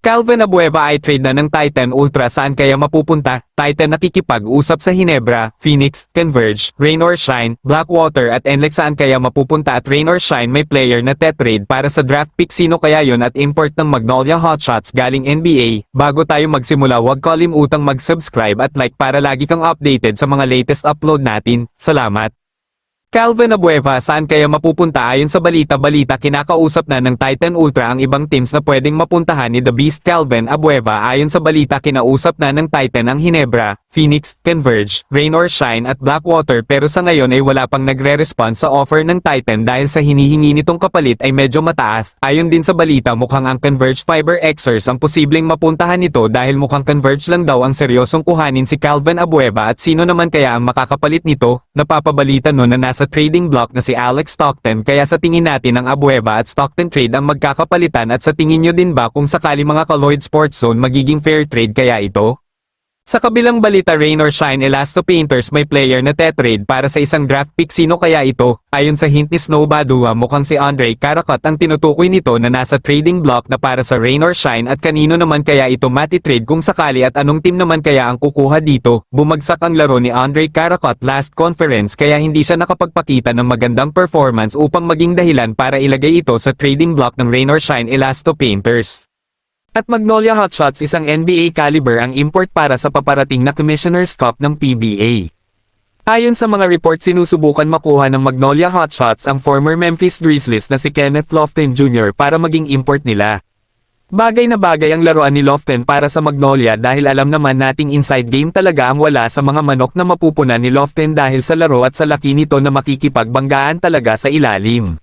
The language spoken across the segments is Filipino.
Calvin Abueva ay trade na ng Titan Ultra, saan kaya mapupunta? Titan nakikipag-usap sa Hinebra, Phoenix, Converge, Rain or Shine, Blackwater at NLEX, saan kaya mapupunta? At Rain or Shine may player na trade para sa draft pick, sino kaya yon? At import ng Magnolia Hotshots galing NBA. Bago tayo magsimula, huwag kalimutang mag-subscribe at like para lagi kang updated sa mga latest upload natin. Salamat! Calvin Abueva, saan kaya mapupunta? Ayon sa balita, kinakausap na ng Titan Ultra ang ibang teams na pwedeng mapuntahan ni The Beast Calvin Abueva. Ayon sa balita, kinausap na ng Titan ang Hinebra, Phoenix, Converge, Rain or Shine at Blackwater, pero sa ngayon ay wala pang nagre-response sa offer ng Titan dahil sa hinihingi nitong kapalit ay medyo mataas. Ayon din sa balita, mukhang ang Converge Fiber Xers ang posibleng mapuntahan nito dahil mukhang Converge lang daw ang seryosong kuhanin si Calvin Abueva. At sino naman kaya ang makakapalit nito? Napapabalita no na nasa trading block na si Alex Stockton, kaya sa tingin natin ang Abueva at Stockton trade ang magkakapalitan. At sa tingin nyo din ba kung sakali mga ka-Lloyd Sports Zone magiging fair trade kaya ito? Sa kabilang balita, Rain or Shine Elasto Painters may player na trade para sa isang draft pick, sino kaya ito? Ayon sa hint ni Snow Badua, mukhang si Andre Caracat ang tinutukoy nito na nasa trading block na para sa Rain or Shine. At kanino naman kaya ito mati-trade kung sakali, at anong team naman kaya ang kukuha dito? Bumagsak ang laro ni Andre Caracat last conference kaya hindi siya nakapagpakita ng magandang performance upang maging dahilan para ilagay ito sa trading block ng Rain or Shine Elasto Painters. At Magnolia Hotshots, isang NBA caliber ang import para sa paparating na Commissioner's Cup ng PBA. Ayon sa mga report, sinusubukan makuha ng Magnolia Hotshots ang former Memphis Grizzlies na si Kenneth Lofton Jr. para maging import nila. Bagay na bagay ang laruan ni Lofton para sa Magnolia dahil alam naman nating inside game talaga ang wala sa mga manok na mapupunan ni Lofton dahil sa laro at sa laki nito na makikipagbanggaan talaga sa ilalim.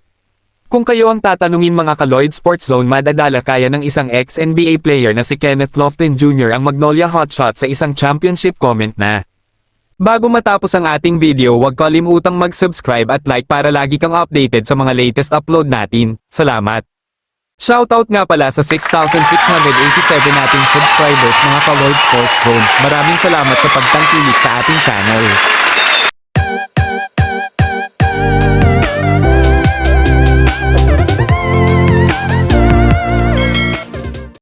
Kung kayo ang tatanungin mga ka-Lloyd Sports Zone, madadala kaya ng isang ex-NBA player na si Kenneth Lofton Jr. ang Magnolia Hotshots sa isang championship? Comment na. Bago matapos ang ating video, huwag kalimutang mag-subscribe at like para lagi kang updated sa mga latest upload natin. Salamat! Shoutout nga pala sa 6,687 nating subscribers mga ka-Lloyd Sports Zone. Maraming salamat sa pagtangkilik sa ating channel.